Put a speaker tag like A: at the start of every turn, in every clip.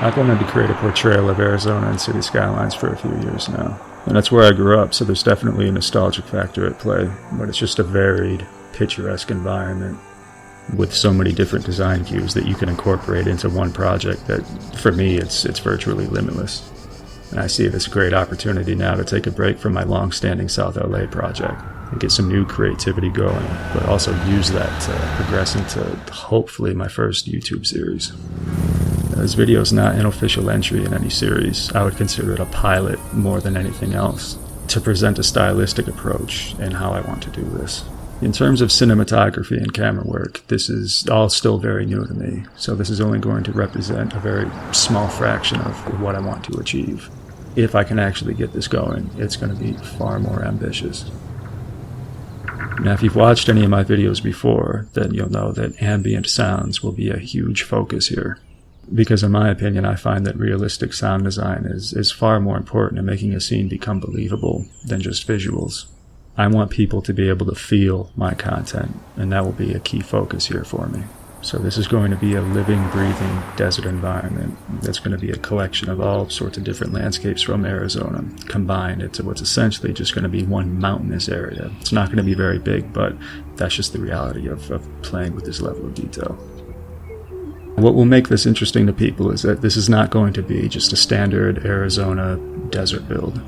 A: I've wanted to create a portrayal of Arizona and city skylines for a few years now. And that's where I grew up, so there's definitely a nostalgic factor at play, but it's just a varied, picturesque environment with so many different design cues that you can incorporate into one project that, for me, it's virtually limitless. And I see it as a great opportunity now to take a break from my long-standing South LA project and get some new creativity going, but also use that to progress into, hopefully, my first YouTube series. This video is not an official entry in any series. I would consider it a pilot more than anything else, to present a stylistic approach in how I want to do this. In terms of cinematography and camera work, this is all still very new to me, so this is only going to represent a very small fraction of what I want to achieve. If I can actually get this going, it's going to be far more ambitious. Now, if you've watched any of my videos before, then you'll know that ambient sounds will be a huge focus here. Because in my opinion, I find that realistic sound design is far more important in making a scene become believable than just visuals. I want people to be able to feel my content, and that will be a key focus here for me. So this is going to be a living, breathing desert environment that's going to be a collection of all sorts of different landscapes from Arizona, combined into what's essentially just going to be one mountainous area. It's not going to be very big, but that's just the reality of playing with this level of detail. What will make this interesting to people is that this is not going to be just a standard Arizona desert build.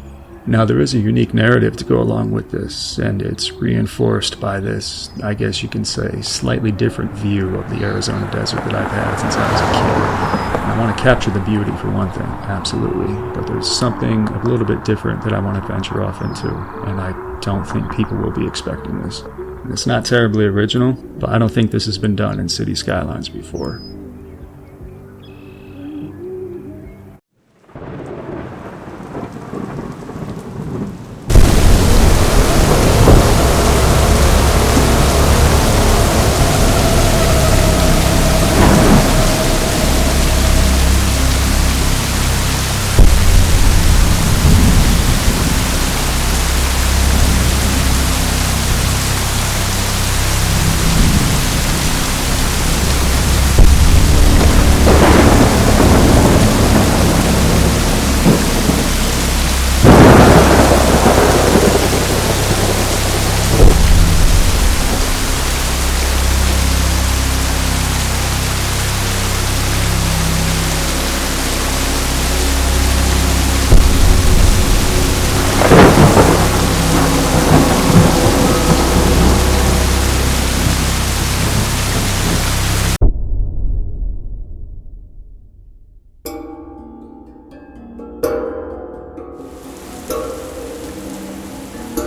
A: Now, there is a unique narrative to go along with this, and it's reinforced by this, I guess you can say, slightly different view of the Arizona desert that I've had since I was a kid. And I want to capture the beauty for one thing, absolutely, but there's something a little bit different that I want to venture off into, and I don't think people will be expecting this. It's not terribly original, but I don't think this has been done in city skylines before.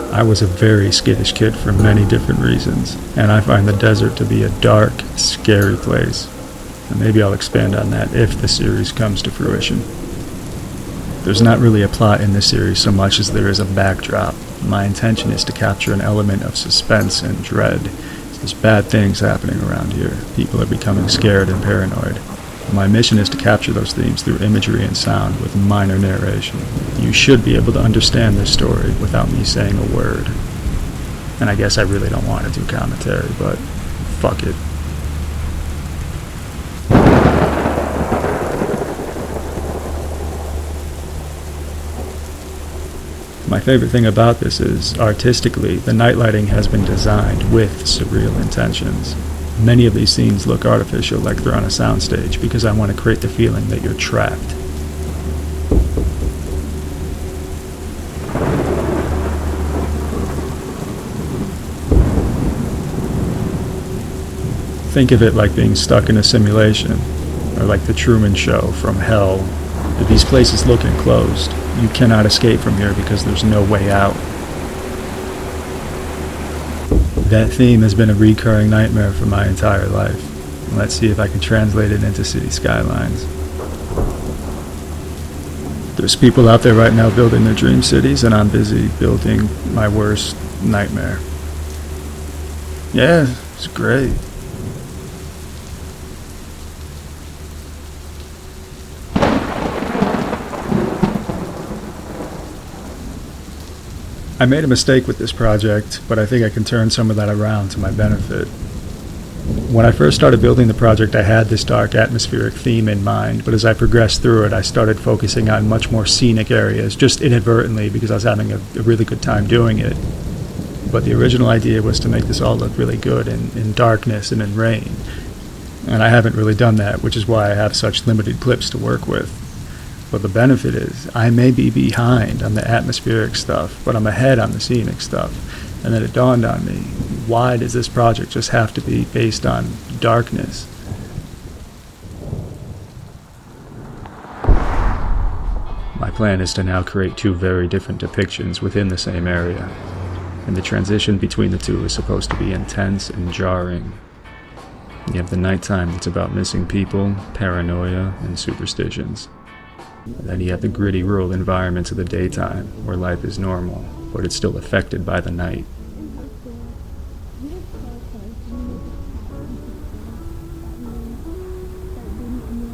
A: I was a very skittish kid for many different reasons, and I find the desert to be a dark, scary place. And maybe I'll expand on that if the series comes to fruition. There's not really a plot in this series so much as there is a backdrop. My intention is to capture an element of suspense and dread. There's bad things happening around here. People are becoming scared and paranoid. My mission is to capture those themes through imagery and sound with minor narration. You should be able to understand this story without me saying a word. And I guess I really don't want to do commentary, but fuck it. My favorite thing about this is, artistically, the night lighting has been designed with surreal intentions. Many of these scenes look artificial, like they're on a soundstage, because I want to create the feeling that you're trapped. Think of it like being stuck in a simulation, or like the Truman Show from hell. If these places look enclosed, you cannot escape from here because there's no way out. That theme has been a recurring nightmare for my entire life. Let's see if I can translate it into city skylines. There's people out there right now building their dream cities, and I'm busy building my worst nightmare. Yeah, it's great. I made a mistake with this project, but I think I can turn some of that around to my benefit. When I first started building the project, I had this dark atmospheric theme in mind, but as I progressed through it, I started focusing on much more scenic areas, just inadvertently because I was having a really good time doing it. But the original idea was to make this all look really good in darkness and in rain. And I haven't really done that, which is why I have such limited clips to work with. But the benefit is, I may be behind on the atmospheric stuff, but I'm ahead on the scenic stuff. And then it dawned on me, why does this project just have to be based on darkness? My plan is to now create two very different depictions within the same area, and the transition between the two is supposed to be intense and jarring. You have the nighttime that's about missing people, paranoia, and superstitions. And then you have the gritty rural environments of the daytime, where life is normal, but it's still affected by the night.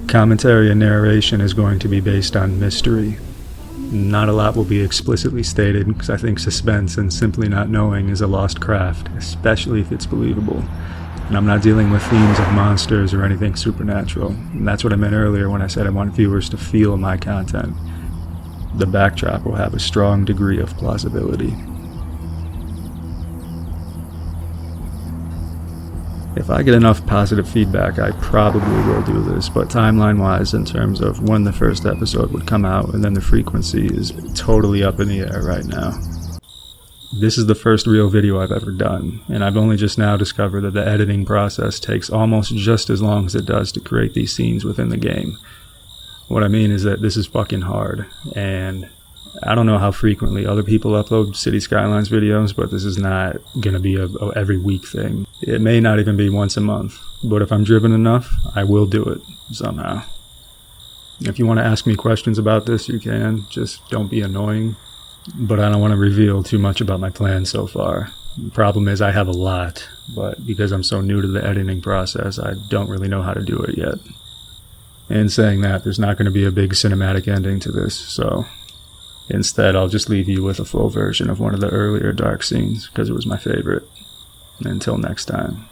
A: Commentary and narration is going to be based on mystery. Not a lot will be explicitly stated, because I think suspense and simply not knowing is a lost craft, especially if it's believable. And I'm not dealing with themes of monsters or anything supernatural. And that's what I meant earlier when I said I want viewers to feel my content. The backdrop will have a strong degree of plausibility. If I get enough positive feedback, I probably will do this, but timeline-wise, in terms of when the first episode would come out and then the frequency, is totally up in the air right now. This is the first real video I've ever done, and I've only just now discovered that the editing process takes almost just as long as it does to create these scenes within the game. What I mean is that this is fucking hard, and I don't know how frequently other people upload City Skylines videos, but this is not gonna be a every week thing. It may not even be once a month, but if I'm driven enough, I will do it somehow. If you want to ask me questions about this, you can. Just don't be annoying. But I don't want to reveal too much about my plans so far. The problem is I have a lot, but because I'm so new to the editing process, I don't really know how to do it yet. And saying that, there's not going to be a big cinematic ending to this, so instead I'll just leave you with a full version of one of the earlier dark scenes, because it was my favorite. Until next time.